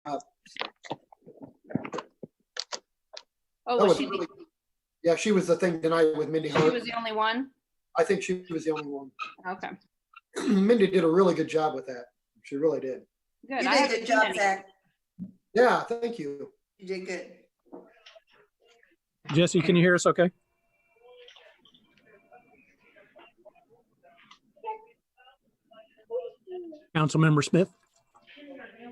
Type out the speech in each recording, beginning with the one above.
Oh, That was was she, really, yeah, she was the thing tonight with Mindy she Hart. was the only one? I think she was the only one. Okay, Mindy did a really good job with that. She really did. good. You I did a haven't good seen job, any. Zach. Yeah, thank you. You did good. Jesse, can you hear us okay? Councilmember Smith?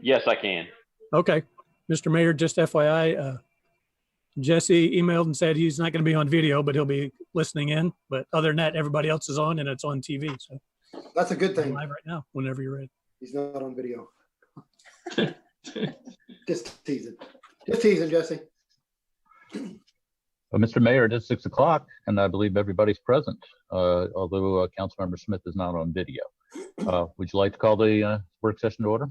Yes, I can. Okay. Mr. Mayor, just FYI, Jesse emailed and said he's not going to be on video, but he'll be listening in. But other than that, everybody else is on and it's on TV. So That's a good thing. live right now, whenever you're ready. He's not on video. Just teasing. Just teasing, Jesse. Well, Mr. Mayor, it is 6 o'clock, and I believe everybody's present, although Councilmember Smith is not on video. Would you like to call the work session to order?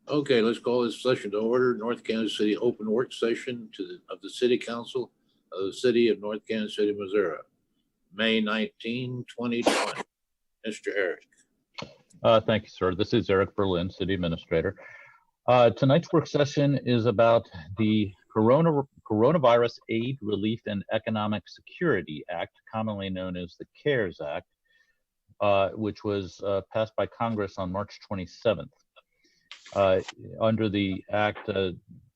Okay, let's call this session to order. North Kansas City open work session of the City Council of the City of North Kansas City, Missouri, May 19, 2020. Mr. Eric. Thank you, sir. This is Eric Berlin, City Administrator. Tonight's work session is about the Coronavirus Aid, Relief, and Economic Security Act, commonly known as the CARES Act, which was passed by Congress on March 27th. Under the act,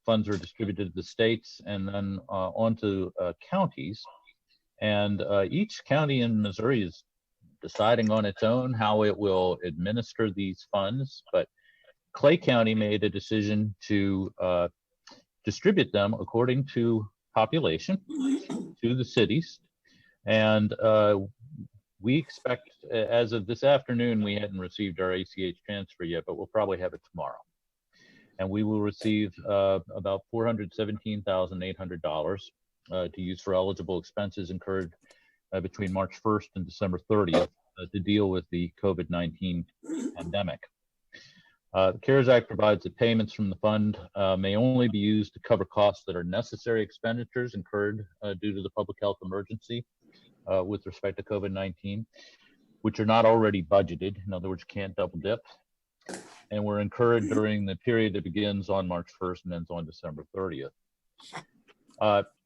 funds are distributed to the states and then on to counties. And each county in Missouri is deciding on its own how it will administer these funds. But Clay County made a decision to distribute them according to population to the cities. And we expect, as of this afternoon, we hadn't received our ACH transfer yet, but we'll probably have it tomorrow. And we will receive about $417,800 to use for eligible expenses incurred between March 1st and December 30th to deal with the COVID-19 pandemic. The CARES Act provides that payments from the fund may only be used to cover costs that are necessary expenditures incurred due to the public health emergency with respect to COVID-19, which are not already budgeted. In other words, you can't double dip. And were incurred during the period that begins on March 1st and ends on December 30th.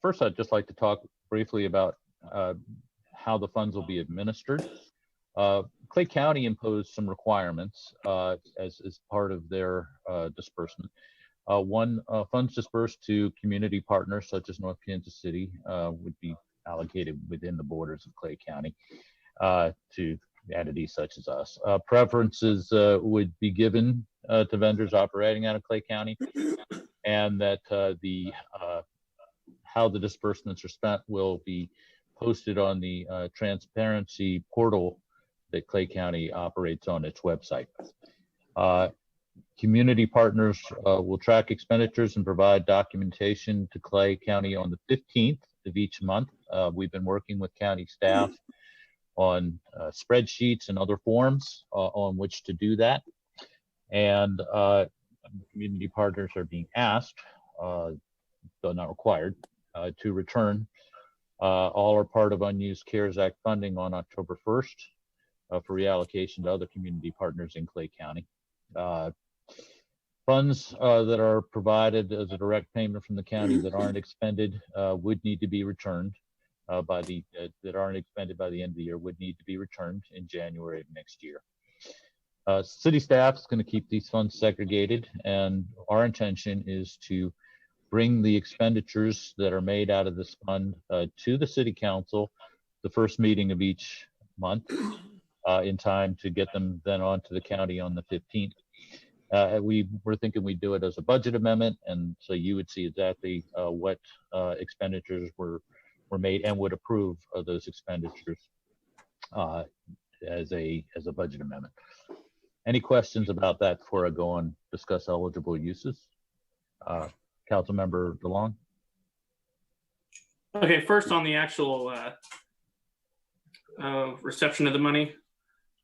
First, I'd just like to talk briefly about how the funds will be administered. Clay County imposed some requirements as part of their disbursement. One, funds dispersed to community partners such as North Kansas City would be allocated within the borders of Clay County to entities such as us. Preferences would be given to vendors operating out of Clay County, and that how the disbursements are spent will be posted on the transparency portal that Clay County operates on its website. Community partners will track expenditures and provide documentation to Clay County on the 15th of each month. We've been working with county staff on spreadsheets and other forms on which to do that. And community partners are being asked, though not required, to return all or part of unused CARES Act funding on October 1st for reallocation to other community partners in Clay County. Funds that are provided as a direct payment from the county that aren't expended would need to be returned that aren't expended by the end of the year would need to be returned in January of next year. City staff is going to keep these funds segregated, and our intention is to bring the expenditures that are made out of this fund to the City Council the first meeting of each month in time to get them then on to the county on the 15th. We were thinking we'd do it as a budget amendment, and so you would see exactly what expenditures were made and would approve of those expenditures as a budget amendment. Any questions about that before I go on discuss eligible uses? Councilmember DeLong. Okay, first on the actual reception of the money,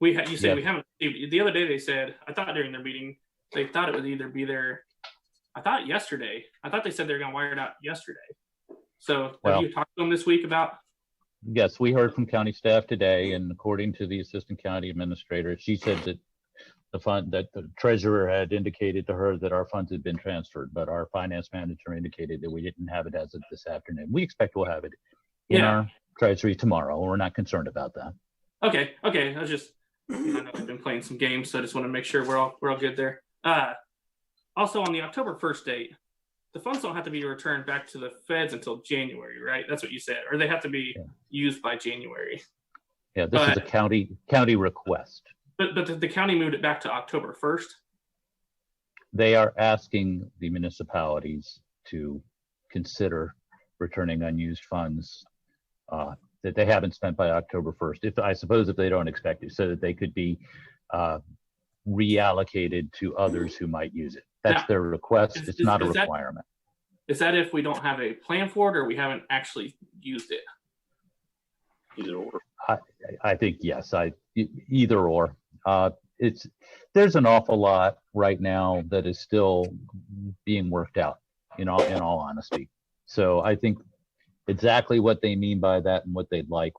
you said we haven't received. The other day they said, I thought during their meeting they thought it would either be there. I thought yesterday. I thought they said they were going to wire it out yesterday. So have you talked to them this week about? Yes, we heard from county staff today, and according to the assistant county administrator, she said that the fund that the treasurer had indicated to her that our funds had been transferred, but our finance manager indicated that we didn't have it as of this afternoon. We expect we'll have it in our treasury tomorrow. We're not concerned about that. Okay. I was just, I know I've been playing some games, so I just want to make sure we're all good there. Also, on the October 1st date, the funds don't have to be returned back to the feds until January, right? That's what you said, or they have to be used by January. Yeah, this is a county request. But the county moved it back to October 1st. They are asking the municipalities to consider returning unused funds that they haven't spent by October 1st. I suppose if they don't expect it, so that they could be reallocated to others who might use it. That's their request. It's not a requirement. Is that if we don't have a plan for it or we haven't actually used it? Either or. I think yes. Either or. There's an awful lot right now that is still being worked out. In all honesty, so I think exactly what they mean by that and what they'd like,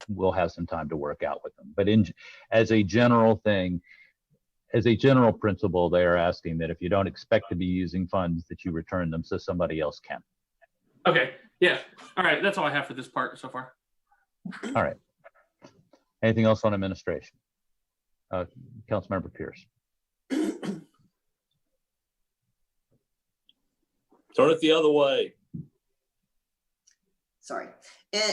we'll have some time to work out with them. But as a general thing, as a general principle, they are asking that if you don't expect to be using funds, that you return them so somebody else can. Okay. Yeah. All right. That's all I have for this part so far. All right. Anything else on administration? Councilmember Pierce. Turn it the other way. Sorry.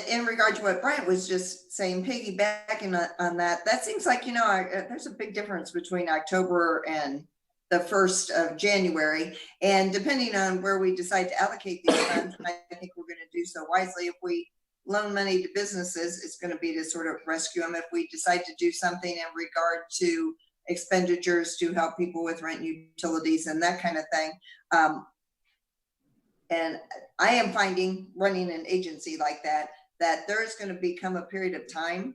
In regard to what Bryant was just saying, piggybacking on that, that seems like, there's a big difference between October and the 1st of January. And depending on where we decide to allocate these funds, I think we're going to do so wisely. If we loan money to businesses, it's going to be to sort of rescue them. If we decide to do something in regard to expenditures to help people with rent, utilities, and that kind of thing. And I am finding, running an agency like that there's going to become a period of time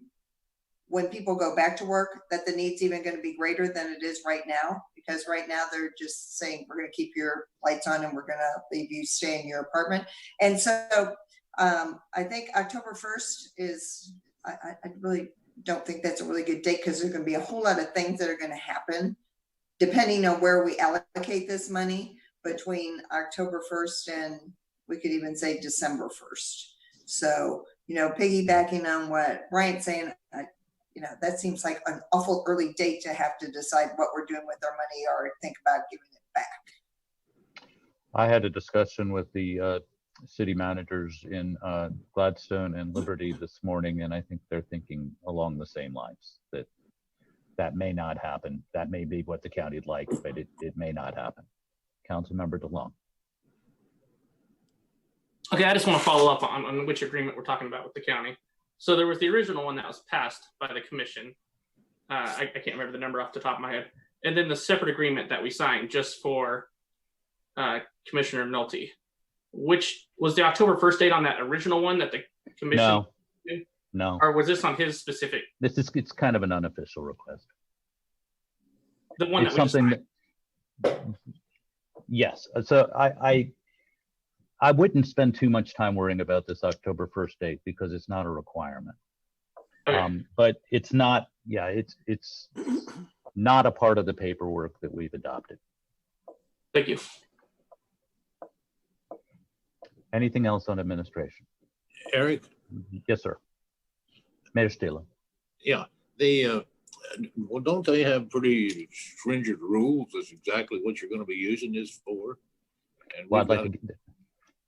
when people go back to work that the need's even going to be greater than it is right now, because right now they're just saying, we're going to keep your lights on and we're going to leave you stay in your apartment. And so I think October 1st is, I really don't think that's a really good date, because there's going to be a whole lot of things that are going to happen depending on where we allocate this money between October 1st and we could even say December 1st. So, piggybacking on what Bryant's saying, that seems like an awful early date to have to decide what we're doing with our money or think about giving it back. I had a discussion with the city managers in Gladstone and Liberty this morning, and I think they're thinking along the same lines, that may not happen. That may be what the county'd like, but it may not happen. Councilmember DeLong. Okay, I just want to follow up on which agreement we're talking about with the county. So there was the original one that was passed by the commission. I can't remember the number off the top of my head. And then the separate agreement that we signed just for Commissioner Nolte. Which was the October 1st date on that original one that the commission? No. Or was this on his specific? It's kind of an unofficial request. The one it's that we something that, yes. So I wouldn't spend too much time worrying about this October 1st date because it's not a requirement. Okay. But it's not, it's not a part of the paperwork that we've adopted. Thank you. Anything else on administration? Eric? Yes, sir. Mayor Stila. Yeah, well, don't they have pretty stringent rules? That's exactly what you're going to be using this for. And well,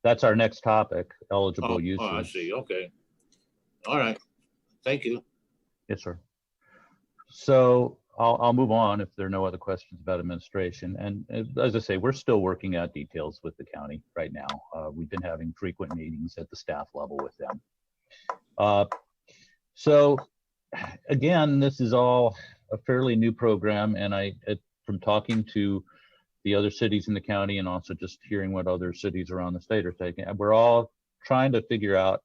that's our next topic, eligible uses. Oh, I see. Okay. All right. Thank you. Yes, sir. So I'll move on if there are no other questions about administration. And as I say, we're still working out details with the county right now. We've been having frequent meetings at the staff level with them. So again, this is all a fairly new program. And from talking to the other cities in the county and also just hearing what other cities around the state are taking, we're all trying to figure out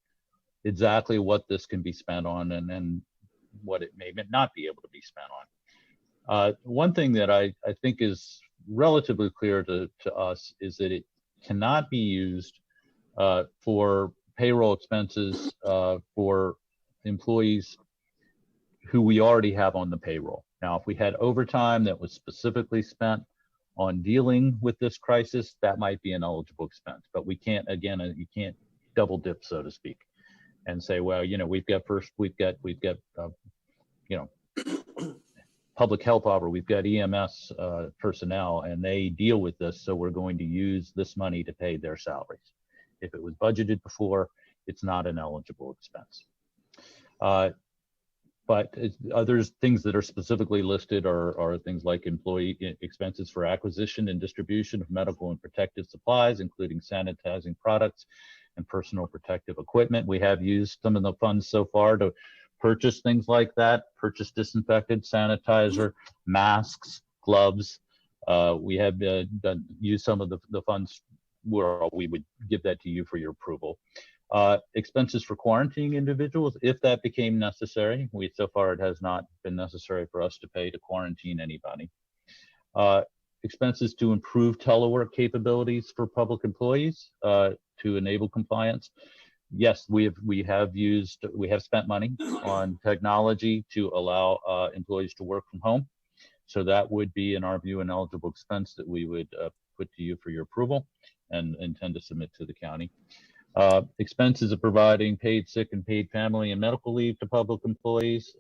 exactly what this can be spent on and what it may not be able to be spent on. One thing that I think is relatively clear to us is that it cannot be used for payroll expenses for employees who we already have on the payroll. Now, if we had overtime that was specifically spent on dealing with this crisis, that might be an eligible expense, but we can't, again, you can't double dip, so to speak, and say, well, we've got public health officer, we've got EMS personnel, and they deal with this, so we're going to use this money to pay their salaries. If it was budgeted before, it's not an eligible expense. But others things that are specifically listed are things like employee expenses for acquisition and distribution of medical and protective supplies, including sanitizing products and personal protective equipment. We have used some of the funds so far to purchase things like that, purchase disinfectant, sanitizer, masks, gloves. We have used some of the funds where we would give that to you for your approval. Expenses for quarantining individuals, if that became necessary. So far it has not been necessary for us to pay to quarantine anybody. Expenses to improve telework capabilities for public employees to enable compliance. Yes, we have spent money on technology to allow employees to work from home. So that would be, in our view, an eligible expense that we would put to you for your approval and intend to submit to the county. Expenses of providing paid sick and paid family and medical leave to public employees,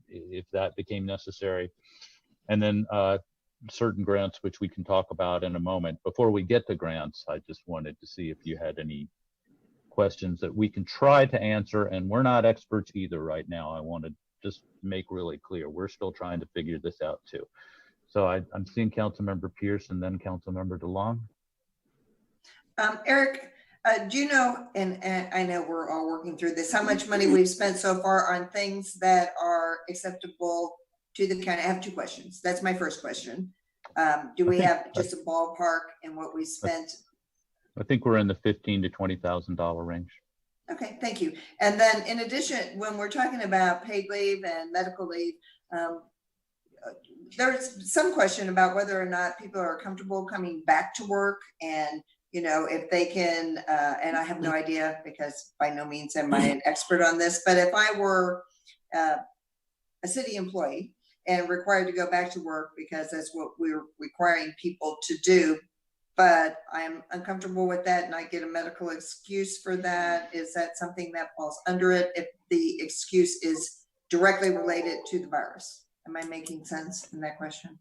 if that became necessary. And then certain grants, which we can talk about in a moment. Before we get to grants, I just wanted to see if you had any questions that we can try to answer, and we're not experts either right now. I want to just make really clear, we're still trying to figure this out too. So I'm seeing Councilmember Pierce and then Councilmember DeLong. Eric, do you know, and I know we're all working through this, how much money we've spent so far on things that are acceptable to the county? I have two questions. That's my first question. Do we have just a ballpark in what we spent? I think we're in the $15,000 to $20,000 range. Okay, thank you. And then in addition, when we're talking about paid leave and medical leave, there's some question about whether or not people are comfortable coming back to work, and if they can, and I have no idea because by no means am I an expert on this, but if I were a city employee and required to go back to work because that's what we're requiring people to do, but I'm uncomfortable with that and I get a medical excuse for that, is that something that falls under it if the excuse is directly related to the virus? Am I making sense in that question?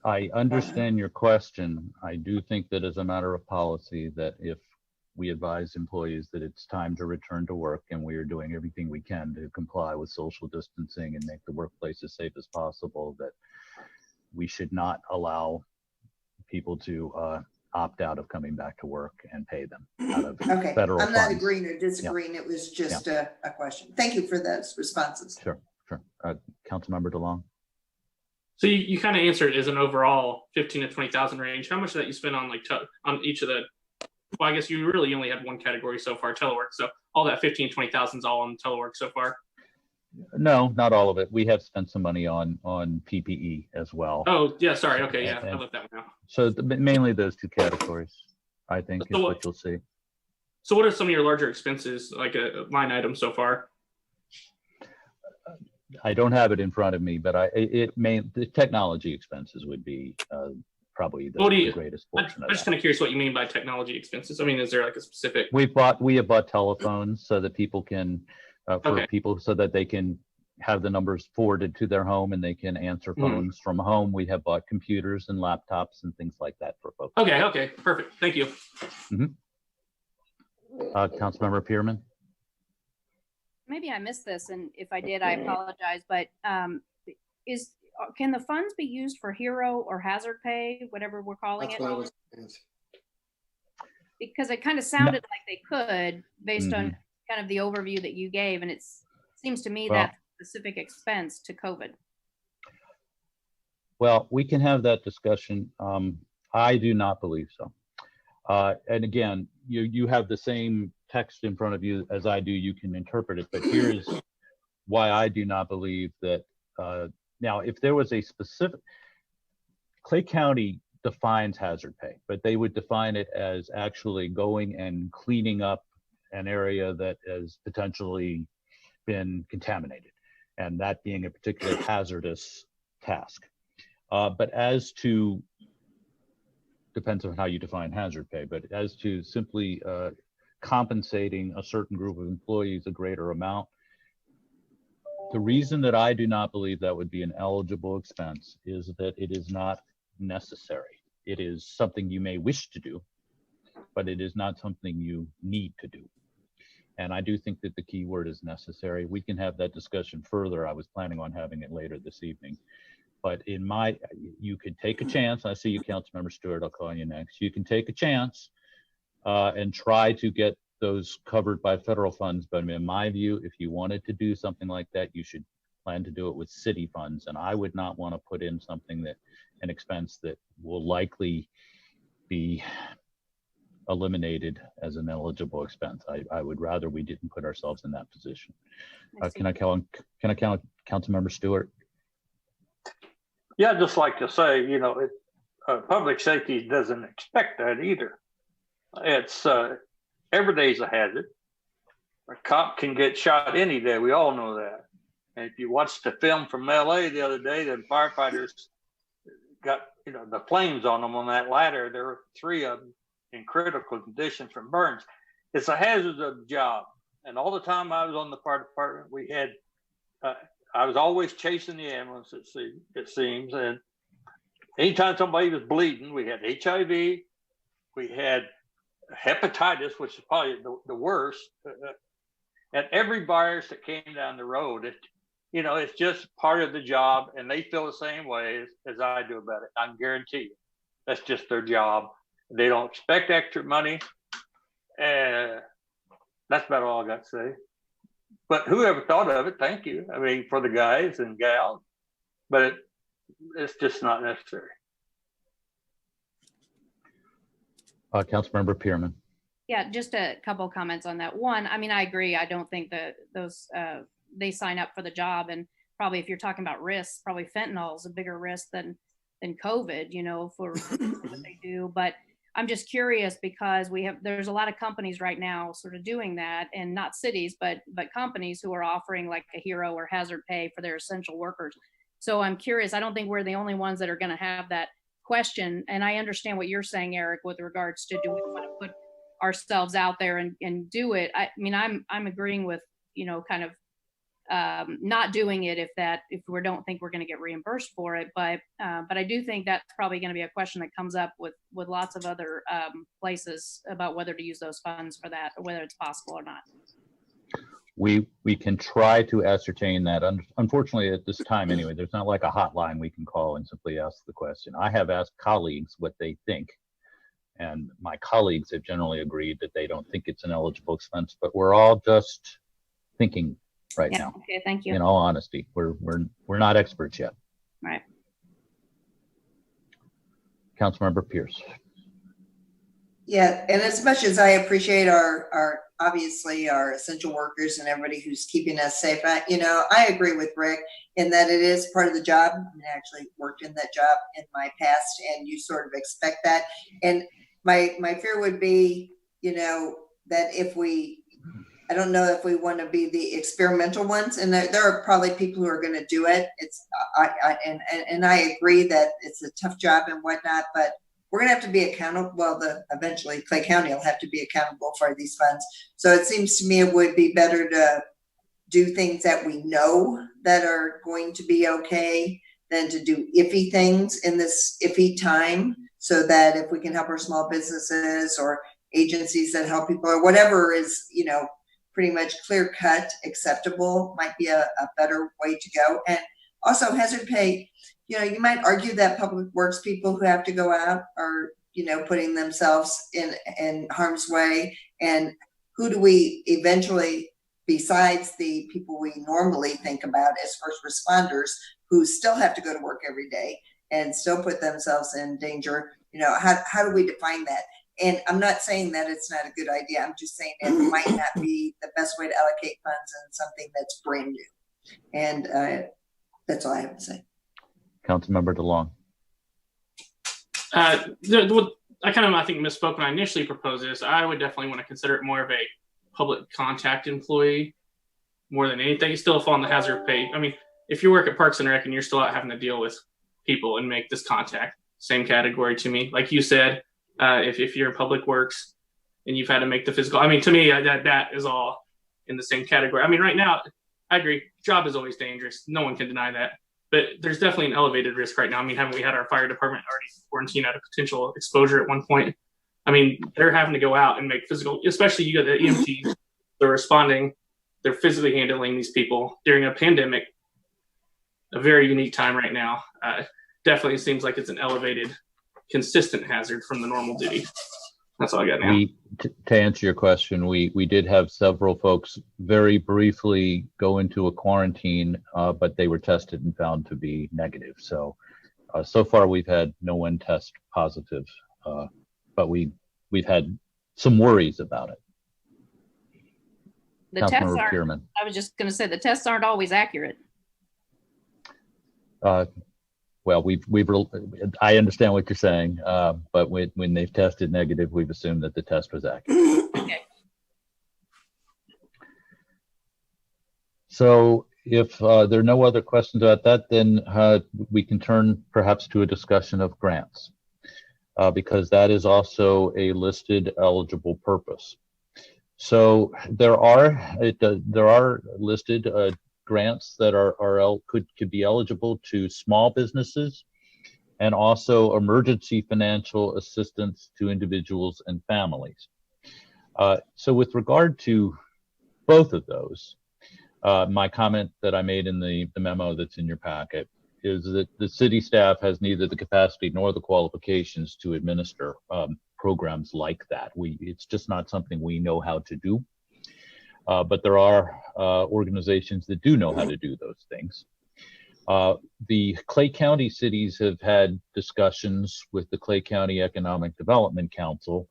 I understand your question. I do think that as a matter of policy, that if we advise employees that it's time to return to work and we are doing everything we can to comply with social distancing and make the workplace as safe as possible, that we should not allow people to opt out of coming back to work and pay them out of federal I'm not funds. agreeing or disagreeing. Yeah. It was just a question. Thank you for those responses. Sure. Councilmember DeLong. So you kind of answered as an overall 15 to 20,000 range. How much of that you spent on on each of the? Well, I guess you really only had one category so far, telework. So all that 15 to 20,000 is all on telework so far. No, not all of it. We have spent some money on PPE as well. Oh yeah, sorry. Okay, yeah, I left that one out. So mainly those two categories, I think, is what you'll see. So what are some of your larger expenses, like a line item so far? I don't have it in front of me, but the technology expenses would be probably the greatest portion. I'm just kind of curious what you mean by technology expenses. I mean, is there like a specific? We have bought telephones so that people can so that they can have the numbers forwarded to their home and they can answer phones from home. We have bought computers and laptops and things like that for folks. Okay, perfect. Thank you. Councilmember Pearman. Maybe I missed this, and if I did, I apologize, but can the funds be used for hero or hazard pay, whatever we're calling it? Because it kind of sounded like they could, based on kind of the overview that you gave, and it seems to me that's a specific expense to COVID. Well, we can have that discussion. I do not believe so. And again, you have the same text in front of you as I do. You can interpret it, but here's why I do not believe that. Now, if there was a specific, Clay County defines hazard pay, but they would define it as actually going and cleaning up an area that has potentially been contaminated. and that being a particularly hazardous task. But as to, depends on how you define hazard pay, but as to simply compensating a certain group of employees a greater amount, the reason that I do not believe that would be an eligible expense is that it is not necessary. It is something you may wish to do, but it is not something you need to do. And I do think that the key word is necessary. We can have that discussion further. I was planning on having it later this evening. But you could take a chance. I see you, Councilmember Stewart. I'll call you next. You can take a chance and try to get those covered by federal funds. But in my view, if you wanted to do something like that, you should plan to do it with city funds. And I would not want to put in an expense that will likely be eliminated as an eligible expense. I would rather we didn't put ourselves in that position. Can I count Councilmember Stewart? Yeah, I'd just like to say, public safety doesn't expect that either. It's every day's a hazard. A cop can get shot any day. We all know that. And if you watched the film from LA the other day, the firefighters got, the flames on them on that ladder. There were 3 of them in critical condition from burns. It's a hazard of the job. And all the time I was on the fire department, we had, I was always chasing the ambulance, it seems. And anytime somebody was bleeding, we had HIV, we had hepatitis, which is probably the worst. And every virus that came down the road, it's just part of the job. And they feel the same way as I do about it. I can guarantee you. That's just their job. They don't expect extra money. That's about all I got to say. But whoever thought of it, thank you. I mean, for the guys and gals, but it's just not necessary. Councilmember Pearman. Yeah, just a couple comments on that. One, I mean, I agree. I don't think that those they sign up for the job, and probably if you're talking about risks, probably fentanyl is a bigger risk than COVID, for what they do. But I'm just curious because there's a lot of companies right now sort of doing that, and not cities, but companies who are offering like a hero or hazard pay for their essential workers. So I'm curious. I don't think we're the only ones that are going to have that question. And I understand what you're saying, Eric, with regards to do we want to put ourselves out there and do it. I mean, I'm agreeing with, kind of not doing it if we don't think we're going to get reimbursed for it. But I do think that's probably going to be a question that comes up with lots of other places about whether to use those funds for that or whether it's possible or not. We can try to ascertain that. Unfortunately, at this time anyway, there's not like a hotline we can call and simply ask the question. I have asked colleagues what they think, and my colleagues have generally agreed that they don't think it's an eligible expense, but we're all just thinking right now. Okay, thank you. In all honesty, we're not experts yet. Right. Councilmember Pierce. Yeah, and as much as I appreciate our obviously our essential workers and everybody who's keeping us safe, I agree with Rick in that it is part of the job. I mean, I actually worked in that job in my past, and you sort of expect that. And my fear would be, that I don't know if we want to be the experimental ones, and there are probably people who are going to do it. And I agree that it's a tough job and whatnot, but we're going to have to be accountable. Well, eventually Clay County will have to be accountable for these funds. So it seems to me it would be better to do things that we know that are going to be okay than to do iffy things in this iffy time, so that if we can help our small businesses or agencies that help people or whatever is, pretty much clear cut, acceptable, might be a better way to go. And also hazard pay, you might argue that public works people who have to go out are, putting themselves in harm's way. And who do we eventually, besides the people we normally think about as first responders, who still have to go to work every day and still put themselves in danger? How do we define that? And I'm not saying that it's not a good idea. I'm just saying it might not be the best way to allocate funds in something that's brand new. And that's all I have to say. Councilmember DeLong. I think misspoke when I initially proposed this. I would definitely want to consider it more of a public contact employee. more than anything. You still fall in the hazard pay. I mean, if you work at Parks and Rec and you're still out having to deal with people and make this contact, same category to me. Like you said, if you're in public works and you've had to make the physical, I mean, to me, that is all in the same category. I mean, right now, I agree, job is always dangerous. No one can deny that. But there's definitely an elevated risk right now. I mean, haven't we had our fire department already quarantined at a potential exposure at one point? I mean, they're having to go out and make physical, especially you got the EMTs, they're responding, they're physically handling these people during a pandemic, a very unique time right now. Definitely seems like it's an elevated, consistent hazard from the normal duty. That's all I got now. To answer your question, we did have several folks very briefly go into a quarantine, but they were tested and found to be negative. So, so far we've had no one test positive, but we've had some worries about it. The tests Councilmember aren't, Pearman. I was just going to say, the tests aren't always accurate. Well, I understand what you're saying, but when they've tested negative, we've assumed that the test was accurate. Okay. So if there are no other questions about that, then we can turn perhaps to a discussion of grants, because that is also a listed eligible purpose. So there are listed grants that could be eligible to small businesses, and also emergency financial assistance to individuals and families. So with regard to both of those, my comment that I made in the memo that's in your packet is that the city staff has neither the capacity nor the qualifications to administer programs like that. It's just not something we know how to do. But there are organizations that do know how to do those things. The Clay County cities have had discussions with the Clay County Economic Development Council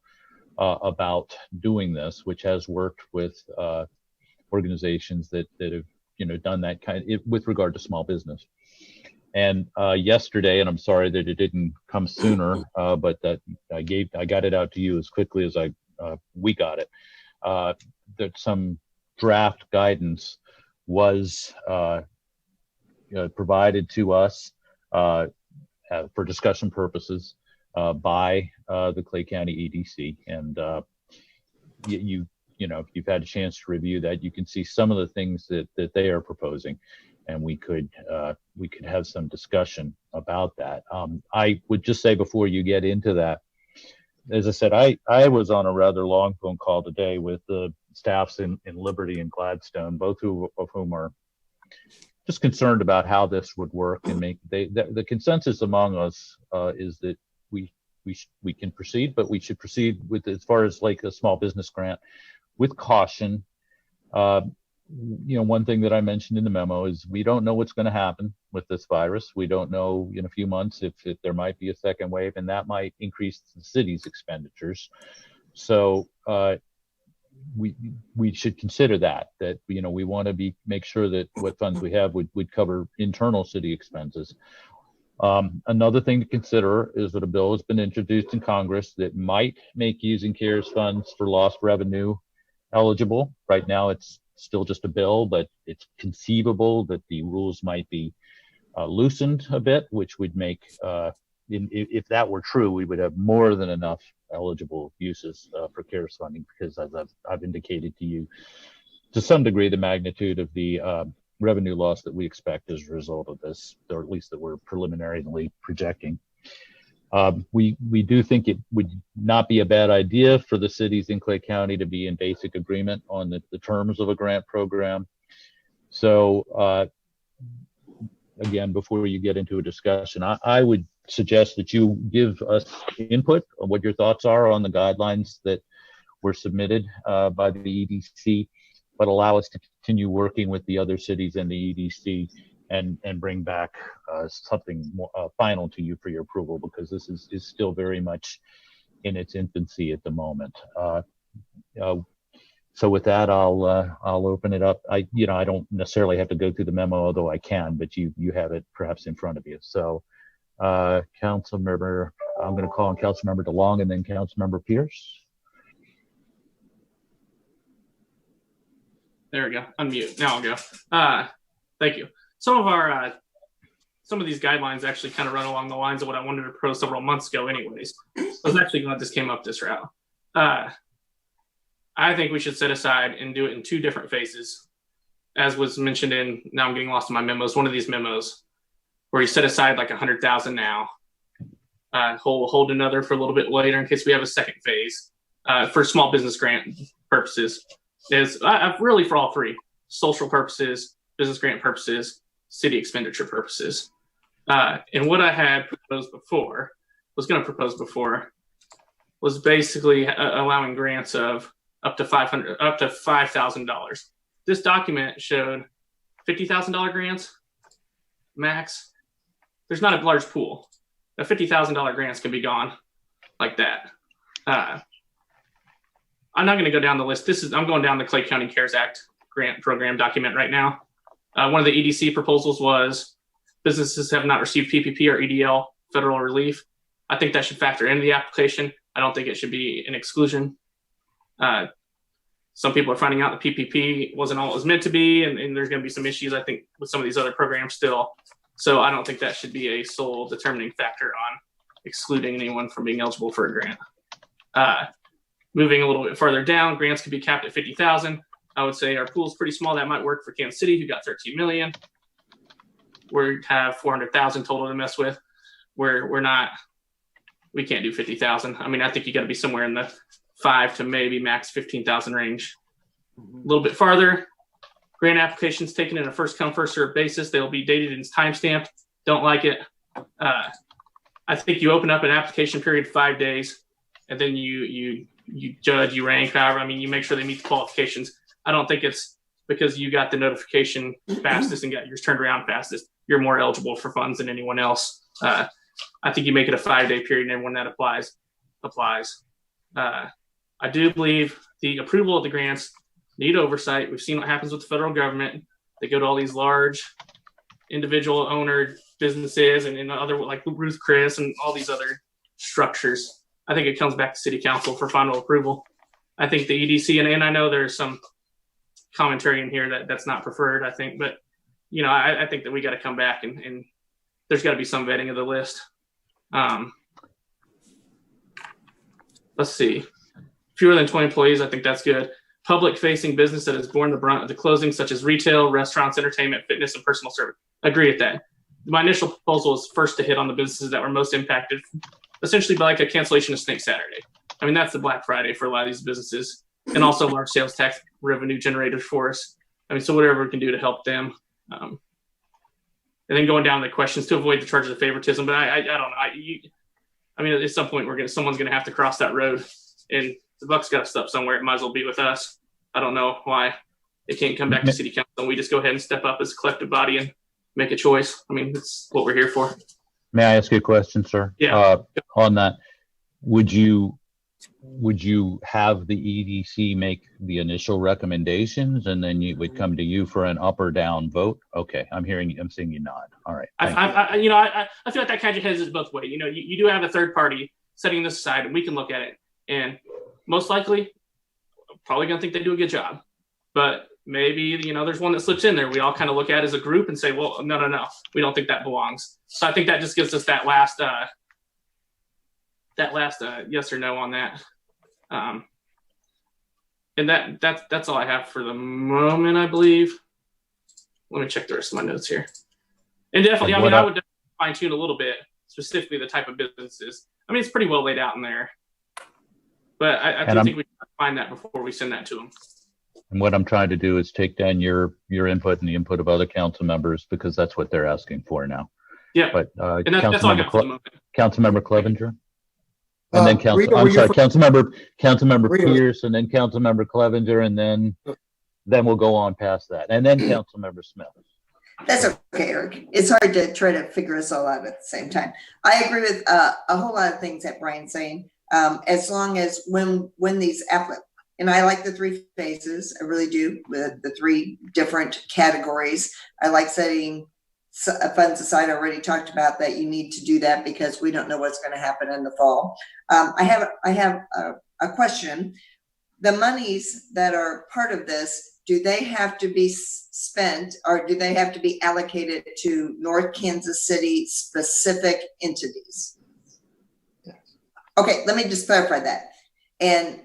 about doing this, which has worked with organizations that have done that with regard to small business. And yesterday, and I'm sorry that it didn't come sooner, but that I got it out to you as quickly as we got it. That some draft guidance was provided to us for discussion purposes by the Clay County EDC, and if you've had a chance to review that, you can see some of the things that they are proposing, and we could have some discussion about that. I would just say before you get into that, as I said, I was on a rather long phone call today with the staffs in Liberty and Gladstone, both of whom are just concerned about how this would work, and the consensus among us is that we can proceed, but we should proceed with, as far as like a small business grant, with caution. One thing that I mentioned in the memo is we don't know what's going to happen with this virus. We don't know in a few months if there might be a second wave, and that might increase the city's expenditures. So we should consider that we want to make sure that what funds we have would cover internal city expenses. Another thing to consider is that a bill has been introduced in Congress that might make using CARES funds for lost revenue eligible. Right now, it's still just a bill, but it's conceivable that the rules might be loosened a bit, which would make, if that were true, we would have more than enough eligible uses for CARES funding, because as I've indicated to you, to some degree, the magnitude of the revenue loss that we expect as a result of this, or at least that we're preliminarily projecting. We do think it would not be a bad idea for the cities in Clay County to be in basic agreement on the terms of a grant program. So again, before you get into a discussion, I would suggest that you give us input on what your thoughts are on the guidelines that were submitted by the EDC, but allow us to continue working with the other cities and the EDC and bring back something more, final to you for your approval, because this is still very much in its infancy at the moment. So with that, I'll open it up. I don't necessarily have to go through the memo, although I can, but you have it perhaps in front of you. So Councilmember, I'm going to call on Councilmember DeLong and then Councilmember Pierce. There we go. Unmute. Now I'll go. Thank you. Some of these guidelines actually kind of run along the lines of what I wanted to propose several months ago anyways. I was actually glad this came up this route. I think we should set aside and do it in 2 different phases. As was mentioned in, now I'm getting lost in my memos, one of these memos where you set aside like 100,000 now, hold another for a little bit later in case we have a second phase for small business grant purposes. Is really for all 3: social purposes, business grant purposes, city expenditure purposes. And what I had proposed before, was basically allowing grants of up to $5,000. This document showed $50,000 grants max. There's not a large pool. A $50,000 grants can be gone like that. I'm not going to go down the list. I'm going down the Clay County CARES Act grant program document right now. One of the EDC proposals was businesses have not received PPP or EDL federal relief. I think that should factor into the application. I don't think it should be an exclusion. Some people are finding out the PPP wasn't all it was meant to be, and there's going to be some issues, I think, with some of these other programs still. So I don't think that should be a sole determining factor on excluding anyone from being eligible for a grant. Moving a little bit further down, grants can be capped at $50,000. I would say our pool is pretty small. That might work for Kansas City, who got $13 million. We have $400,000 total to mess with. We can't do 50,000. I mean, I think you got to be somewhere in the 5 to maybe max 15,000 range. A little bit farther, grant applications taken in a first come first served basis. They'll be dated and timestamped. Don't like it. I think you open up an application period 5 days, and then you judge, you rank, however. I mean, you make sure they meet the qualifications. I don't think it's because you got the notification fastest and got yours turned around fastest. You're more eligible for funds than anyone else. I think you make it a 5-day period, and everyone that applies. I do believe the approval of the grants need oversight. We've seen what happens with the federal government. They go to all these large individual owner businesses and other, like Ruth Chris and all these other structures. I think it comes back to city council for final approval. I think the EDC, and I know there's some commentary in here that's not preferred, I think, but I think that we got to come back and there's got to be some vetting of the list. Let's see. Fewer than 20 employees, I think that's good. Public-facing business that has borne the brunt of the closing, such as retail, restaurants, entertainment, fitness, and personal service. I agree with that. My initial proposal was first to hit on the businesses that were most impacted, essentially by like a cancellation of Snake Saturday. I mean, that's the Black Friday for a lot of these businesses, and also large sales tax revenue generators for us. I mean, so whatever we can do to help them. And then going down the questions to avoid the charges of favoritism. But I don't know. I mean, at some point, someone's going to have to cross that road, and the buck's got to stop somewhere. It might as well be with us. I don't know why it can't come back to city council and we just go ahead and step up as a collective body and make a choice. I mean, that's what we're here for. May I ask you a question, sir? Yeah. On that, would you have the EDC make the initial recommendations and then it would come to you for an up or down vote? Okay, I'm seeing you nod. All right. I feel like that kind of heads is both ways. You do have a third party setting this aside, and we can look at it, and most likely, probably gonna think they do a good job, but maybe there's one that slips in there. We all kind of look at it as a group and say, well, no, we don't think that belongs. So I think that just gives us that last yes or no on that. And that's all I have for the moment, I believe. Let me check the rest of my notes here. And definitely, I would definitely fine tune a little bit, specifically the type of businesses. I mean, it's pretty well laid out in there, but I do think we can find that before we send that to them. And what I'm trying to do is take down your input and the input of other council members, because that's what they're asking for now. Yeah. But and that's all I got for the moment. Councilmember Clevenger. And then Councilmember Pierce, and then Councilmember Clevenger, and then we'll go on past that, and then Councilmember Smith. That's okay, Eric. It's hard to try to figure us all out at the same time. I agree with a whole lot of things that Brian's saying. As long as when these and I like the 3 phases, I really do, with the 3 different categories. I like setting funds aside. I already talked about that. You need to do that because we don't know what's going to happen in the fall. I have a question. The monies that are part of this, do they have to be spent, or do they have to be allocated to North Kansas City specific entities? Okay, let me just clarify that. And,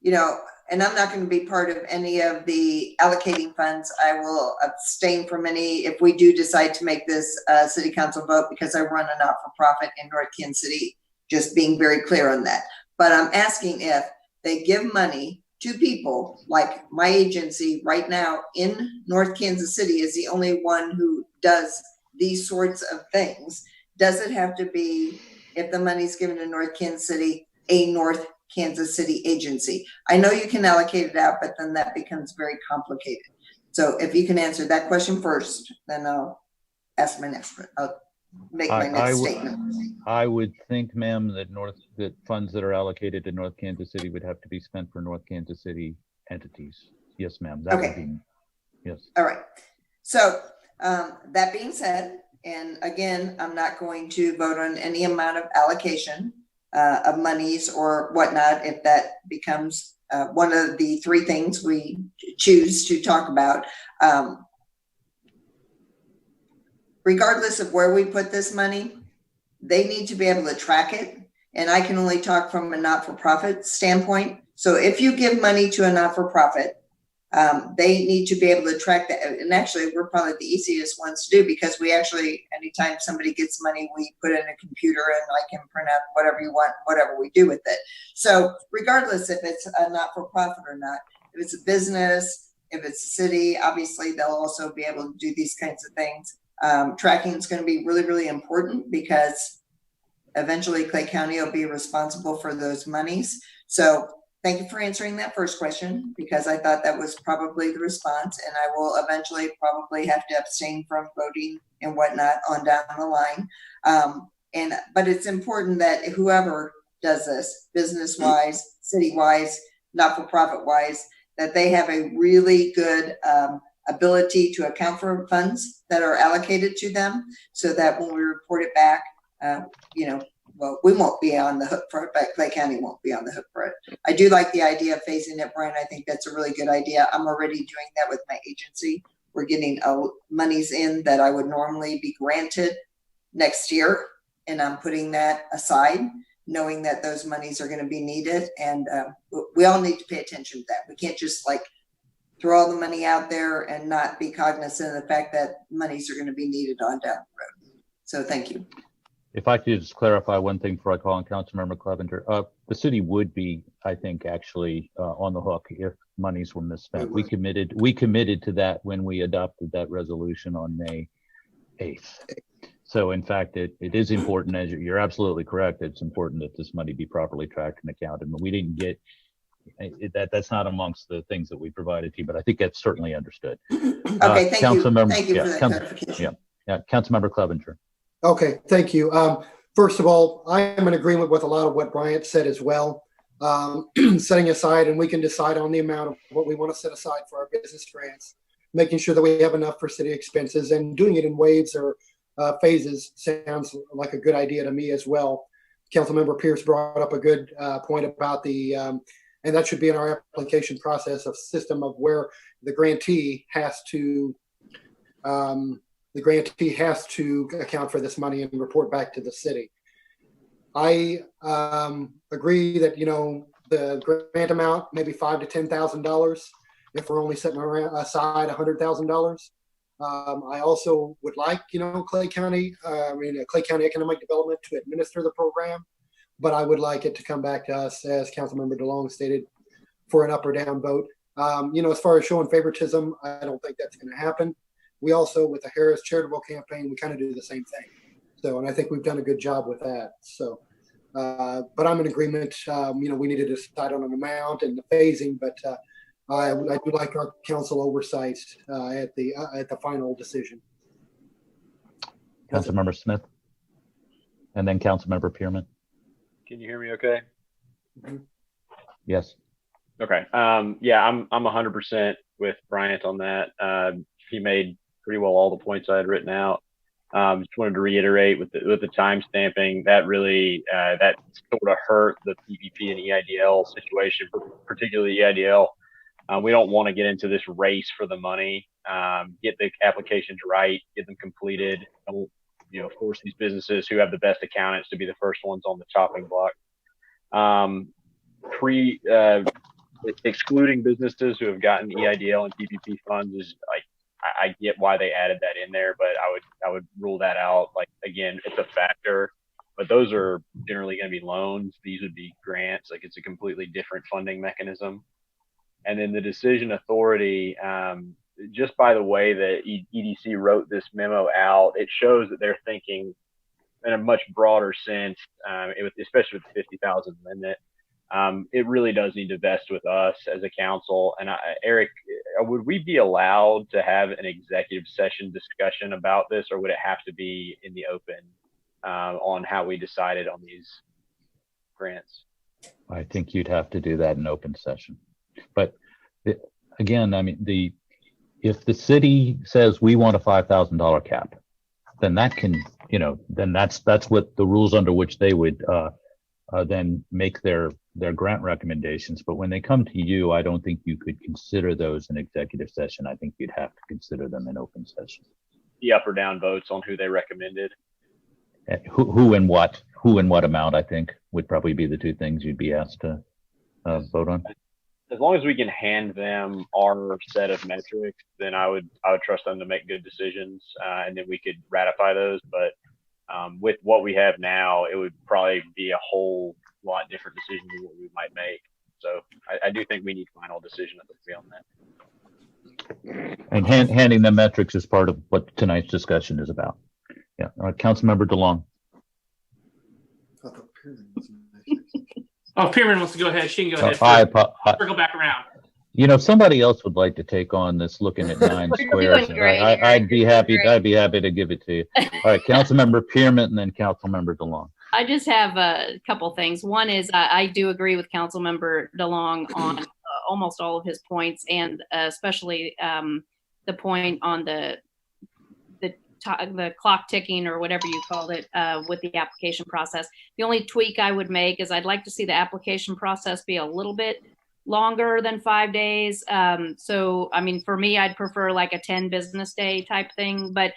you know, and I'm not going to be part of any of the allocating funds. I will abstain from any if we do decide to make this city council vote, because I run a not-for-profit in North Kansas City, just being very clear on that. But I'm asking if they give money to people, like my agency right now in North Kansas City is the only one who does these sorts of things. Does it have to be, if the money's given to North Kansas City, a North Kansas City agency? I know you can allocate it out, but then that becomes very complicated. So if you can answer that question first, then I'll ask my next, I'll make my next statement. I would think, ma'am, that funds that are allocated to North Kansas City would have to be spent for North Kansas City entities. Yes, ma'am. That would be, yes. All right. So that being said, and again, I'm not going to vote on any amount of allocation of monies or whatnot if that becomes one of the three things we choose to talk about. Regardless of where we put this money, they need to be able to track it. And I can only talk from a not-for-profit standpoint. So if you give money to a not-for-profit, they need to be able to track that. And actually, we're probably the easiest ones to do, because we actually, anytime somebody gets money, we put it in a computer and I can print out whatever you want, whatever we do with it. So regardless if it's a not-for-profit or not, if it's a business, if it's a city, obviously they'll also be able to do these kinds of things. Tracking is going to be really, really important, because eventually Clay County will be responsible for those monies. So thank you for answering that first question, because I thought that was probably the response, and I will eventually probably have to abstain from voting and whatnot on down the line. But it's important that whoever does this, business-wise, city-wise, not-for-profit-wise, that they have a really good ability to account for funds that are allocated to them, so that when we report it back, you know, well, we won't be on the hook for it, but Clay County won't be on the hook for it. I do like the idea of phasing it, Brian. I think that's a really good idea. I'm already doing that with my agency. We're getting monies in that I would normally be granted next year, and I'm putting that aside, knowing that those monies are going to be needed. And we all need to pay attention to that. We can't just like throw all the money out there and not be cognizant of the fact that monies are going to be needed on down the road. So thank you. If I could just clarify one thing before I call on Councilmember Clevenger, the city would be, I think, actually on the hook if monies were misspent. We committed to that when we adopted that resolution on May 8th. So in fact, it is important, as you're absolutely correct. It's important that this money be properly tracked and accounted. But we didn't get that's not amongst the things that we provided to you, but I think that's certainly understood. Okay, thank you. Thank you for that clarification. Yeah, Councilmember Clevenger. Okay, thank you. First of all, I am in agreement with a lot of what Bryant said as well. Setting aside, and we can decide on the amount of what we want to set aside for our business grants, making sure that we have enough for city expenses, and doing it in waves or phases sounds like a good idea to me as well. Councilmember Pierce brought up a good point about the, and that should be in our application process, of system of where the grantee has to account for this money and report back to the city. I agree that, you know, the grant amount, maybe $5,000 to $10,000 if we're only setting aside $100,000. I also would like, you know, Clay County Economic Development to administer the program, but I would like it to come back to us, as Councilmember DeLong stated, for an up or down vote. You know, as far as showing favoritism, I don't think that's going to happen. We also, with the Harris Charitable Campaign, we kind of do the same thing. So, and I think we've done a good job with that. So, but I'm in agreement. You know, we need to decide on an amount and the phasing, but I do like our council oversight at the final decision. Councilmember Smith, and then Councilmember Pearman. Can you hear me okay? Mm-hmm. Yes. Okay. Yeah, I'm 100% with Bryant on that. He made pretty well all the points I had written out. Just wanted to reiterate with the time stamping, that really that sort of hurt the PPP and EIDL situation, particularly EIDL. We don't want to get into this race for the money. Get the applications right, get them completed. Don't, force these businesses who have the best accountants to be the first ones on the chopping block. Excluding businesses who have gotten EIDL and PPP funds is like, I get why they added that in there, but I would rule that out. Like, again, it's a factor, but those are generally going to be loans. These would be grants. Like, it's a completely different funding mechanism. And then the decision authority, just by the way that EDC wrote this memo out, it shows that they're thinking in a much broader sense, especially with the 50,000 limit. It really does need to vest with us as a council. And Eric, would we be allowed to have an executive session discussion about this, or would it have to be in the open on how we decided on these grants? I think you'd have to do that in open session. But again, I mean, if the city says we want a $5,000 cap, then that can, then that's what the rules under which they would then make their grant recommendations. But when they come to you, I don't think you could consider those in executive session. I think you'd have to consider them in open session. The up or down votes on who they recommended. Who and what amount, I think, would probably be the two things you'd be asked to vote on. As long as we can hand them our set of metrics, then I would trust them to make good decisions, and then we could ratify those. But with what we have now, it would probably be a whole lot different decision than what we might make. So I do think we need final decision on that. And handing them metrics is part of what tonight's discussion is about. Yeah. All right, Councilmember DeLong. Oh, Pearman wants to go ahead. She can go ahead. Circle back around. Somebody else would like to take on this looking at 9 squares. I'd be happy to give it to you. All right, Councilmember Pearman and then Councilmember DeLong. I just have a couple things. One is I do agree with Councilmember DeLong on almost all of his points, and especially the point on the clock ticking, or whatever you called it, with the application process. The only tweak I would make is I'd like to see the application process be a little bit longer than 5 days. So, I mean, for me, I'd prefer like a 10 business day type thing, but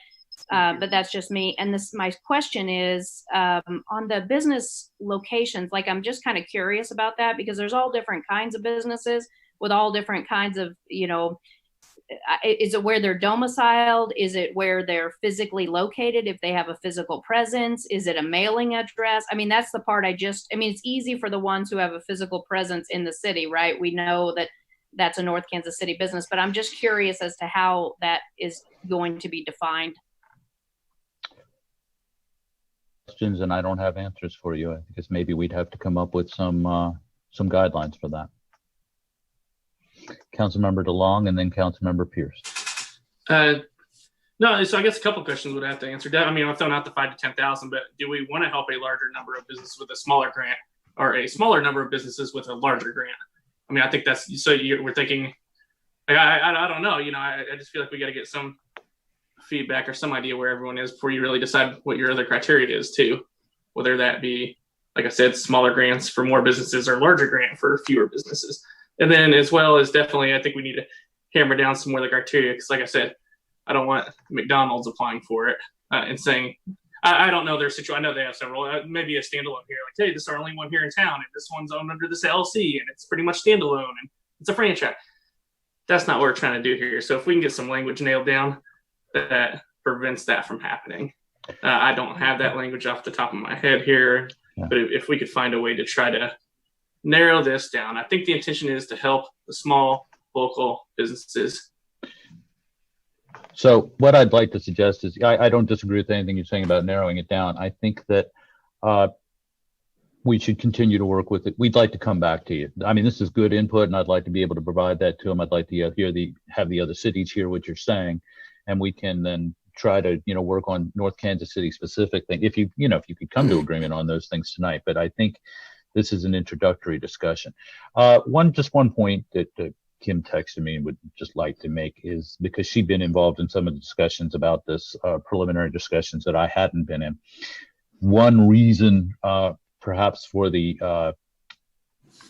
that's just me. And my question is, on the business locations, like, I'm just kind of curious about that, because there's all different kinds of businesses with all different kinds of, is it where they're domiciled? Is it where they're physically located? If they have a physical presence, is it a mailing address? I mean, that's the part it's easy for the ones who have a physical presence in the city, right? We know that that's a North Kansas City business, but I'm just curious as to how that is going to be defined. Questions, and I don't have answers for you. I guess maybe we'd have to come up with some guidelines for that. Councilmember DeLong and then Councilmember Pierce. No, so I guess a couple questions would have to answer. I mean, I've thrown out the 5,000 to 10,000, but do we want to help a larger number of businesses with a smaller grant, or a smaller number of businesses with a larger grant? I mean, I think that's, we're thinking, I don't know, I just feel like we got to get some feedback or some idea where everyone is before you really decide what your other criteria is too. Whether that be, like I said, smaller grants for more businesses or larger grant for fewer businesses. And then, as well as, definitely, I think we need to hammer down some more of the criteria, because, like I said, I don't want McDonald's applying for it and saying, I don't know their situation. I know they have several, maybe a standalone here. Like, hey, this is our only one here in town, and this one's owned under this LLC, and it's pretty much standalone, and it's a franchise. That's not what we're trying to do here. So if we can get some language nailed down that prevents that from happening. I don't have that language off the top of my head here, but if we could find a way to try to narrow this down. I think the intention is to help the small local businesses. So what I'd like to suggest is, I don't disagree with anything you're saying about narrowing it down. I think that we should continue to work with it. We'd like to come back to you. I mean, this is good input, and I'd like to be able to provide that to them. I'd like to have the other cities hear what you're saying, and we can then try to work on North Kansas City specific thing. If you could come to agreement on those things tonight, but I think this is an introductory discussion. One point that Kim texted me and would just like to make is, because she'd been involved in some of the discussions about this, preliminary discussions that I hadn't been in. One reason perhaps for the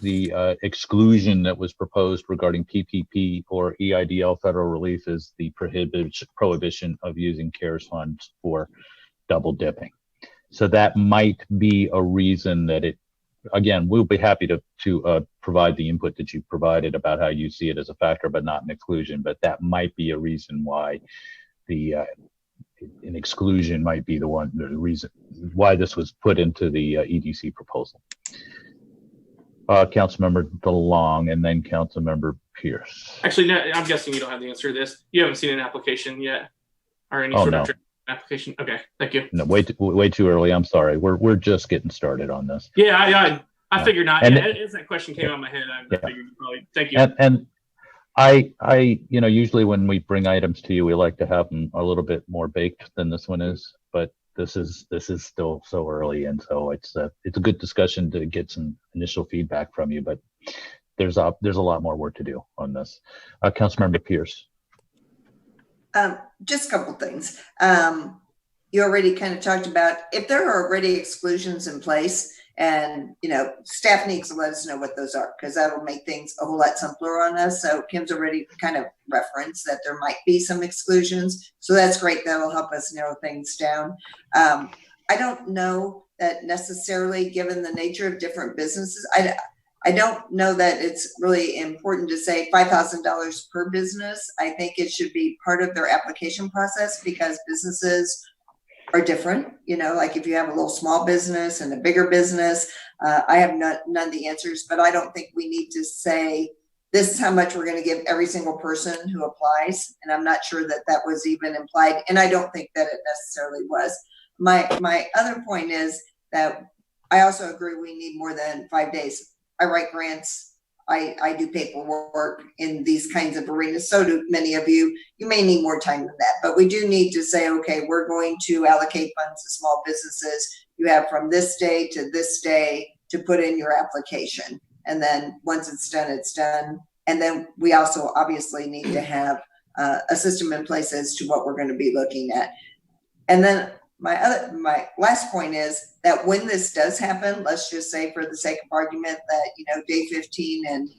the exclusion that was proposed regarding PPP or EIDL federal relief is the prohibition of using CARES funds for double dipping. So that might be a reason that it, again, we'll be happy to provide the input that you provided about how you see it as a factor, but not an exclusion. But that might be a reason why an exclusion might be the reason why this was put into the EDC proposal. Councilmember DeLong and then Councilmember Pierce. Actually, no, I'm guessing you don't have the answer to this. You haven't seen an application yet, or any sort of application. Okay, thank you. No, way too early. I'm sorry. We're just getting started on this. Yeah, I figured not. And as that question came out of my head, I figured you probably. Thank you. And I, usually when we bring items to you, we like to have them a little bit more baked than this one is, but this is still so early, and so it's a good discussion to get some initial feedback from you, but there's a lot more work to do on this. Councilmember Pierce. Just a couple things. You already kind of talked about if there are already exclusions in place, and staff needs to let us know what those are, because that'll make things a whole lot simpler on us. So Kim's already kind of referenced that there might be some exclusions, so that's great. That'll help us narrow things down. I don't know that necessarily, given the nature of different businesses, I don't know that it's really important to say $5,000 per business. I think it should be part of their application process, because businesses are different. Like if you have a little small business and a bigger business, I have none of the answers, but I don't think we need to say this is how much we're going to give every single person who applies. And I'm not sure that that was even implied. And I don't think that it necessarily was. My other point is that I also agree we need more than 5 days. I write grants. I do paperwork in these kinds of arenas. So do many of you. You may need more time than that, but we do need to say, okay, we're going to allocate funds to small businesses. You have from this day to this day to put in your application. And then once it's done, it's done. And then we also obviously need to have a system in place as to what we're going to be looking at. And then my last point is that when this does happen, let's just say for the sake of argument that, day 15 and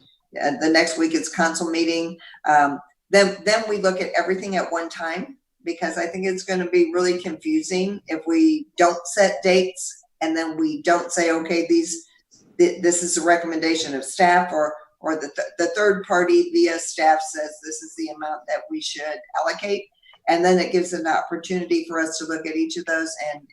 the next week it's council meeting, then we look at everything at one time, because I think it's going to be really confusing if we don't set dates and then we don't say, okay, this is a recommendation of staff, or the third party via staff says this is the amount that we should allocate. And then it gives an opportunity for us to look at each of those and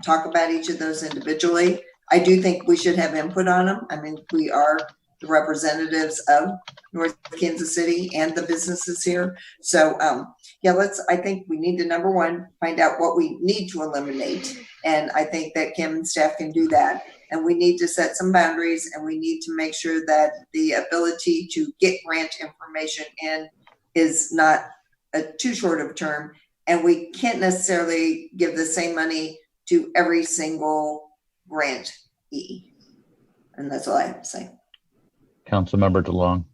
talk about each of those individually. I do think we should have input on them. I mean, we are the representatives of North Kansas City and the businesses here. So I think we need to, number one, find out what we need to eliminate. And I think that Kim and staff can do that. And we need to set some boundaries, and we need to make sure that the ability to get grant information in is not too short of a term, and we can't necessarily give the same money to every single grantee. And that's all I have to say. Councilmember DeLong.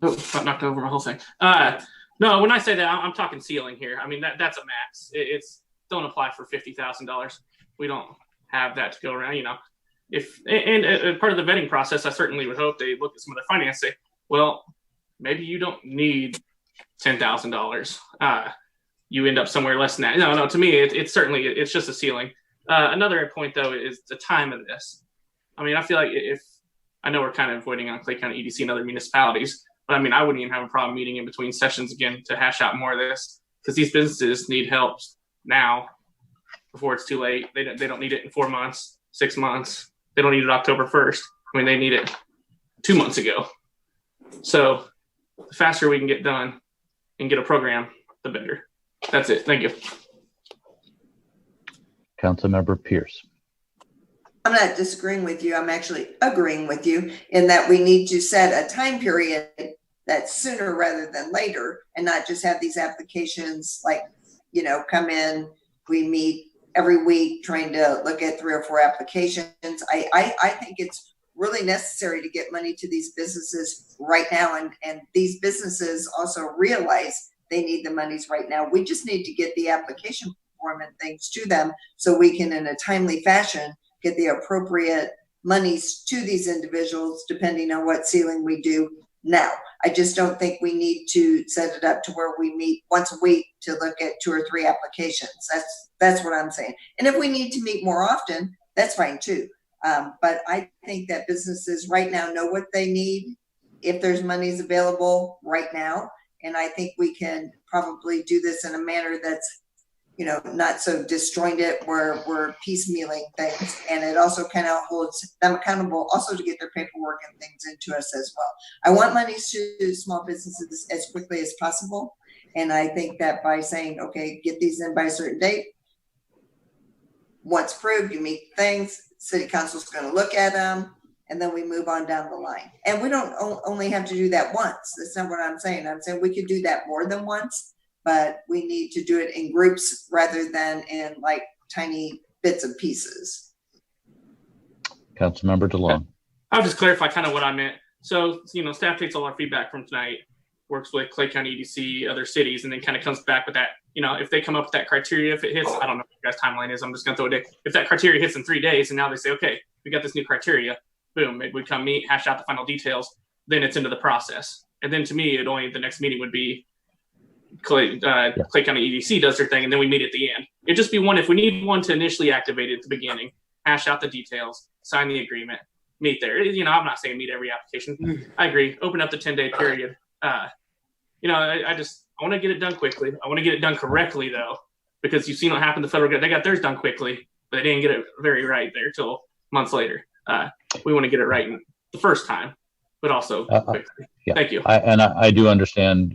Oh, I knocked over my whole thing. No, when I say that, I'm talking ceiling here. I mean, that's a max. It's don't apply for $50,000. We don't have that to go around. If part of the vetting process, I certainly would hope they look at some of their finance, say, well, maybe you don't need $10,000. You end up somewhere less than that. No. To me, it's just a ceiling. Another point though is the time of this. I mean, I feel like I know we're kind of waiting on Clay County EDC and other municipalities, but I mean, I wouldn't even have a problem meeting in between sessions again to hash out more of this, because these businesses need help now before it's too late. They don't need it in 4 months, 6 months. They don't need it October 1st. I mean, they need it 2 months ago. So the faster we can get done and get a program, the better. That's it. Thank you. Councilmember Pierce. I'm not disagreeing with you. I'm actually agreeing with you in that we need to set a time period that's sooner rather than later, and not just have these applications come in. We meet every week trying to look at 3 or 4 applications. I think it's really necessary to get money to these businesses right now. And these businesses also realize they need the monies right now. We just need to get the application form and things to them so we can, in a timely fashion, get the appropriate monies to these individuals depending on what ceiling we do now. I just don't think we need to set it up to where we meet once a week to look at 2 or 3 applications. That's what I'm saying. And if we need to meet more often, that's fine too. But I think that businesses right now know what they need, if there's monies available right now. And I think we can probably do this in a manner that's, you know, not so disjointed where we're piecemealing things. And it also kind of holds them accountable also to get their paperwork and things into us as well. I want monies to small businesses as quickly as possible. And I think that by saying, okay, get these in by a certain date, once approved, you meet things, city council's going to look at them, and then we move on down the line. And we don't only have to do that once. That's not what I'm saying. I'm saying we could do that more than once, but we need to do it in groups rather than in like tiny bits and pieces. Councilmember DeLong. I'll just clarify kind of what I meant. So, you know, staff takes all our feedback from tonight, works with Clay County EDC, other cities, and then kind of comes back with that. You know, if they come up with that criteria, if it hits, I don't know what your guys' timeline is. I'm just going to throw a day. If that criteria hits in 3 days and now they say, okay, we got this new criteria, boom, it would come meet, hash out the final details, then it's into the process. And then to me, the next meeting would be Clay County EDC does their thing, and then we meet at the end. It'd just be one, if we need one to initially activate it at the beginning, hash out the details, sign the agreement, meet there. You know, I'm not saying meet every application. I agree. Open up the 10-day period. You know, I want to get it done quickly. I want to get it done correctly, though, because you've seen what happened to the federal government. They got theirs done quickly, but they didn't get it very right there till months later. We want to get it right the first time, but also quickly. Yeah. Thank you. I do understand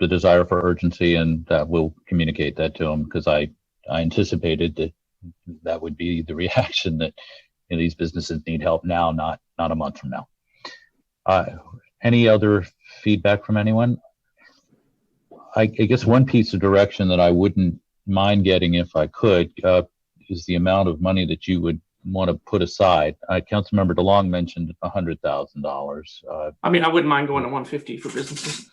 the desire for urgency, and we'll communicate that to them, because I anticipated that would be the reaction, that these businesses need help now, not a month from now. Any other feedback from anyone? I guess one piece of direction that I wouldn't mind getting, if I could, is the amount of money that you would want to put aside. Councilmember DeLong mentioned $100,000. I mean, I wouldn't mind going to 150 for businesses.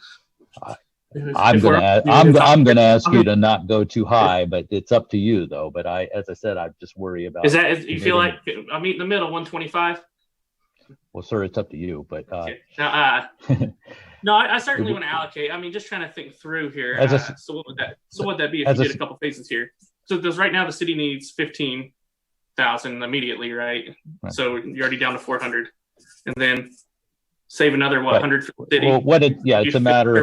I'm going to ask you to not go too high, but it's up to you, though. But as I said, I just worry about. You feel like I meet in the middle, 125? Well, sir, it's up to you, but. Okay. No, I certainly want to allocate. I mean, just trying to think through here. So what would that be if you did a couple phases here? So there's right now the city needs 15,000 immediately, right? So you're already down to 400, and then save another 100 for the city. Well, it's a matter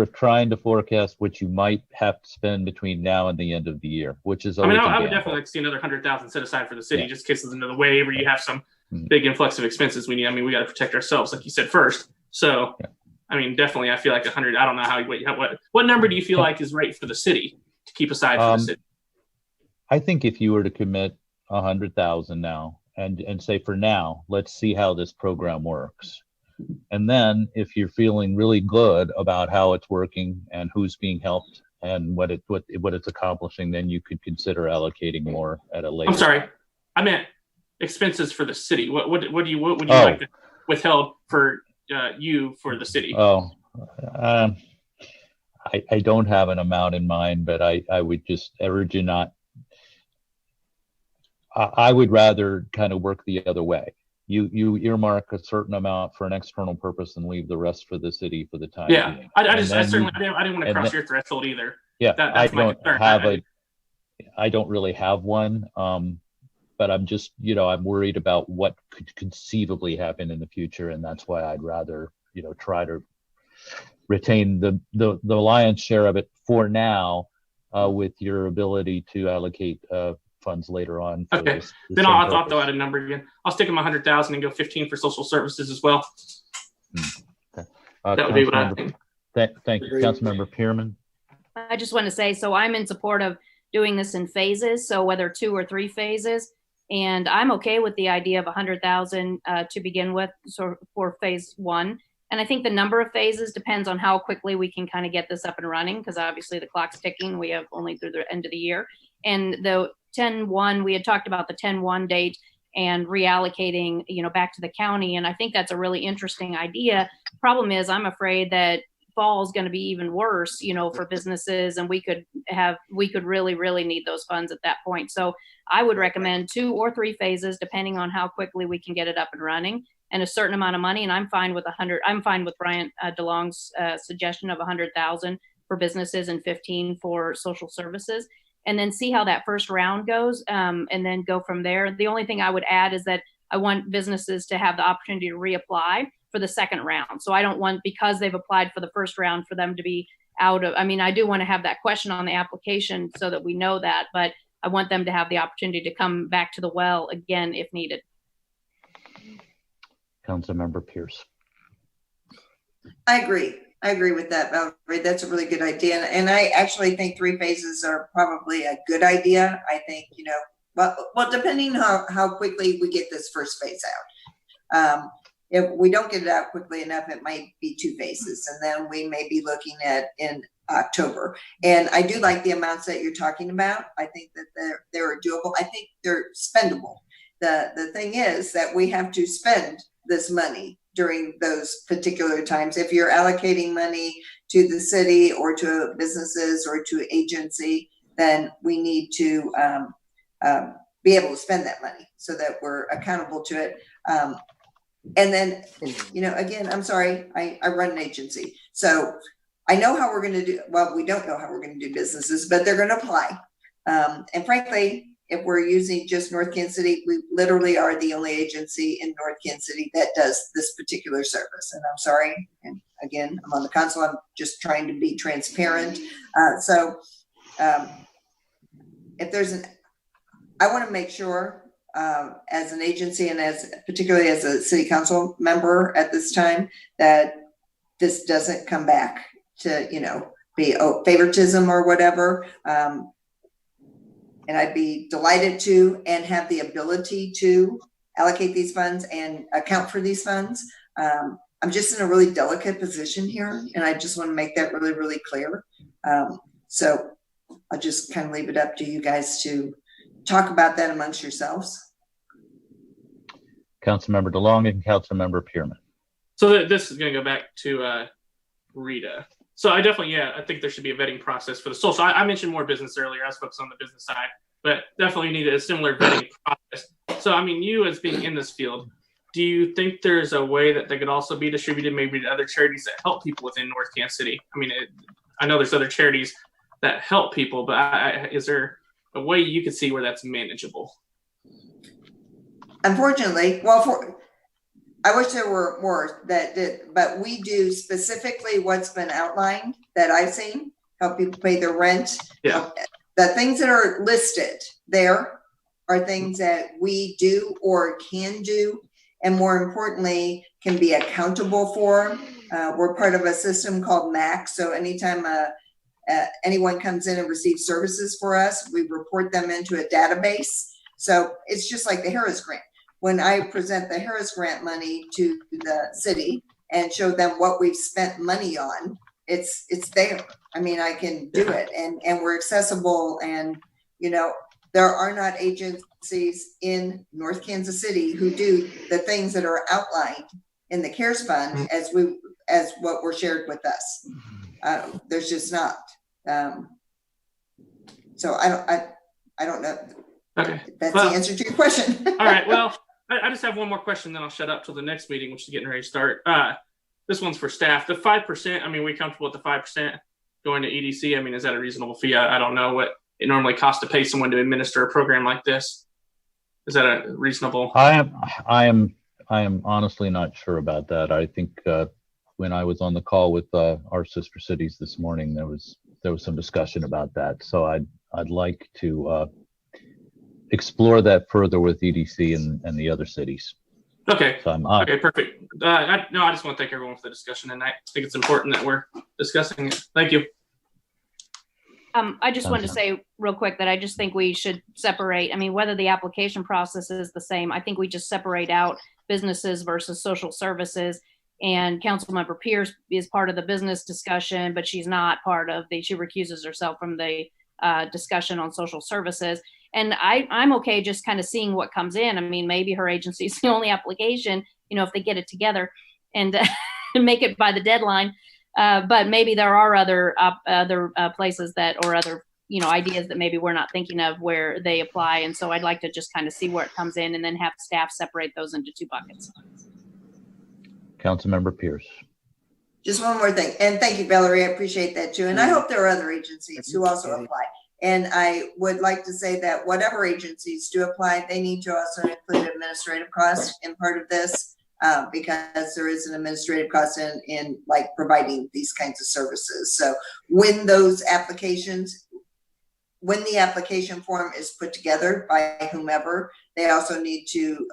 of trying to forecast what you might have to spend between now and the end of the year, which is. I would definitely like to see another 100,000 set aside for the city, just in case there's another wave where you have some big influx of expenses we need. I mean, we got to protect ourselves, like you said first. So, I mean, definitely, I feel like 100. I don't know what number do you feel like is right for the city to keep aside for the city? I think if you were to commit 100,000 now and say, for now, let's see how this program works. And then if you're feeling really good about how it's working and who's being helped and what it's accomplishing, then you could consider allocating more at a later. I'm sorry, I meant expenses for the city. What would you like to withheld for you for the city? I don't have an amount in mind, but I would just urge you not. I would rather kind of work the other way. You earmark a certain amount for an external purpose and leave the rest for the city for the time being. I didn't want to cross your threshold either. Yeah, I don't really have one. But I'm just, I'm worried about what could conceivably happen in the future, and that's why I'd rather, try to retain the lion's share of it for now, with your ability to allocate funds later on. Okay, then I'll throw out a number again. I'll stick in my 100,000 and go 15 for social services as well. Okay. That would be what I think. Thank you, Councilmember Pearman. I just want to say, so I'm in support of doing this in phases. So whether 2 or 3 phases, and I'm okay with the idea of 100,000 to begin with, so for phase 1. And I think the number of phases depends on how quickly we can kind of get this up and running, because obviously the clock's ticking. We have only through the end of the year. And the 10-1, we had talked about the 10-1 date and reallocating, back to the county. And I think that's a really interesting idea. Problem is, I'm afraid that fall is going to be even worse, you know, for businesses, and we could really need those funds at that point. So I would recommend 2 or 3 phases, depending on how quickly we can get it up and running, and a certain amount of money. And I'm fine with I'm fine with Brian DeLong's suggestion of 100,000 for businesses and 15 for social services, and then see how that first round goes, and then go from there. The only thing I would add is that I want businesses to have the opportunity to reapply for the second round. So I don't want, because they've applied for the first round, for them to be out of, I mean, I do want to have that question on the application so that we know that, but I want them to have the opportunity to come back to the well again if needed. Councilmember Pierce. I agree. I agree with that, Valerie. That's a really good idea. And I actually think 3 phases are probably a good idea. I think, you know, well, depending how quickly we get this first phase out. If we don't get it out quickly enough, it might be 2 phases, and then we may be looking at in October. And I do like the amounts that you're talking about. I think that they're doable. I think they're spendable. The thing is that we have to spend this money during those particular times. If you're allocating money to the city or to businesses or to agency, then we need to be able to spend that money so that we're accountable to it. And then, you know, again, I'm sorry, I run an agency. So I know how we're going to do, well, we don't know how we're going to do businesses, but they're going to apply. And frankly, if we're using just North Kansas City, we literally are the only agency in North Kansas City that does this particular service. And I'm sorry. And again, I'm on the council. I'm just trying to be transparent. If there's I want to make sure as an agency and particularly as a city council member at this time, that this doesn't come back to, you know, be favoritism or whatever. And I'd be delighted to and have the ability to allocate these funds and account for these funds. I'm just in a really delicate position here, and I just want to make that really, really clear. So I'll just kind of leave it up to you guys to talk about that amongst yourselves. Councilmember DeLong and Councilmember Pearman. So this is going to go back to Rita. So I definitely, I think there should be a vetting process for the social. I mentioned more business earlier. I was focused on the business side, but definitely need a similar vetting process. So, I mean, you as being in this field, do you think there's a way that they could also be distributed maybe to other charities that help people within North Kansas City? I mean, I know there's other charities that help people, but is there a way you could see where that's manageable? Unfortunately, well, I wish there were more that did, but we do specifically what's been outlined that I've seen, help people pay their rent. Yeah. The things that are listed there are things that we do or can do, and more importantly, can be accountable for. We're part of a system called MAC. So anytime anyone comes in and receives services for us, we report them into a database. So it's just like the Harris Grant. When I present the Harris Grant money to the city and show them what we've spent money on, it's there. I mean, I can do it, and we're accessible. And, you know, there are not agencies in North Kansas City who do the things that are outlined in the CARES Fund as what were shared with us. There's just not. So I don't know. Okay. That's the answer to your question. All right. Well, I just have one more question, then I'll shut up till the next meeting, which is getting ready to start. This one's for staff. The 5%, I mean, we comfortable with the 5% going to EDC? I mean, is that a reasonable fee? I don't know what it normally costs to pay someone to administer a program like this. Is that a reasonable? I am honestly not sure about that. I think when I was on the call with our sister cities this morning, there was some discussion about that. So I'd like to explore that further with EDC and the other cities. Okay. So okay, perfect. I just want to thank everyone for the discussion, and I think it's important that we're discussing it. Thank you. I just wanted to say real quick that I just think we should separate. I mean, whether the application process is the same, I think we just separate out businesses versus social services. And Councilmember Pierce is part of the business discussion, but she's not part of she recuses herself from the discussion on social services. And I'm okay just kind of seeing what comes in. I mean, maybe her agency is the only application, you know, if they get it together and make it by the deadline. But maybe there are other places that, or other, ideas that maybe we're not thinking of where they apply. And so I'd like to just kind of see where it comes in and then have staff separate those into 2 buckets. Councilmember Pierce. Just one more thing, and thank you, Valerie, I appreciate that too. And I hope there are other agencies who also apply. And I would like to say that whatever agencies do apply, they need to also include administrative costs in part of this, because there is an administrative cost in like providing these kinds of services. So when the application form is put together by whomever, they also need to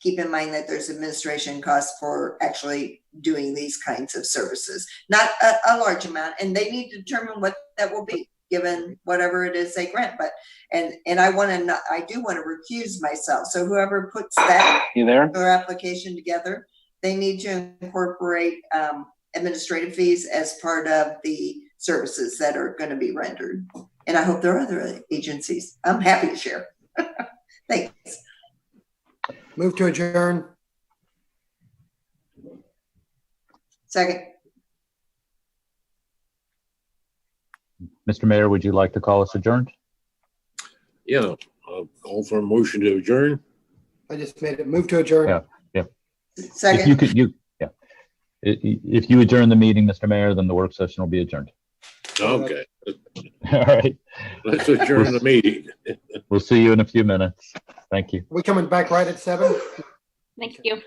keep in mind that there's administration costs for actually doing these kinds of services, not a large amount, and they need to determine what that will be given whatever it is they grant. But and I do want to recuse myself. So whoever puts that their application together, they need to incorporate administrative fees as part of the services that are going to be rendered. And I hope there are other agencies. I'm happy to share. Thanks. Move to adjourn. Second. Mr. Mayor, would you like to call us adjourned? Yeah, I'll call for a motion to adjourn. I just made it. Move to adjourn. Yeah. Second. If you could, if you adjourn the meeting, Mr. Mayor, then the work session will be adjourned. Okay, All right. let's adjourn the meeting. We'll see you in a few minutes. Thank you. Are we coming back right at 7? Thank you.